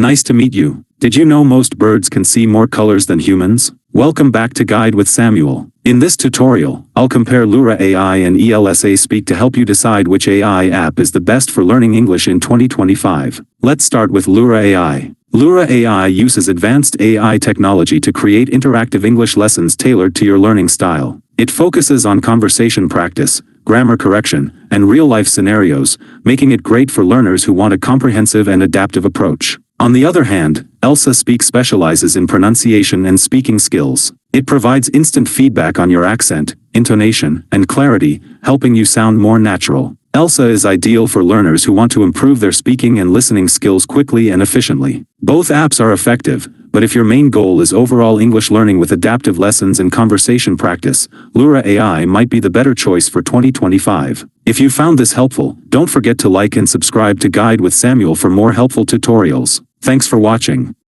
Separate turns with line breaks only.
Nice to meet you. Did you know most birds can see more colors than humans? Welcome back to Guide with Samuel. In this tutorial, I'll compare LOORA AI and ELSA Speak to help you decide which AI app is the best for learning English in 2025. Let's start with LOORA AI. LOORA AI uses advanced AI technology to create interactive English lessons tailored to your learning style. It focuses on conversation practice, grammar correction, and real-life scenarios, making it great for learners who want a comprehensive and adaptive approach. On the other hand, ELSA Speak specializes in pronunciation and speaking skills. It provides instant feedback on your accent, intonation, and clarity, helping you sound more natural. ELSA is ideal for learners who want to improve their speaking and listening skills quickly and efficiently. Both apps are effective, but if your main goal is overall English learning with adaptive lessons and conversation practice, LOORA AI might be the better choice for 2025. If you found this helpful, don't forget to like and subscribe to Guide with Samuel for more helpful tutorials. Thanks for watching.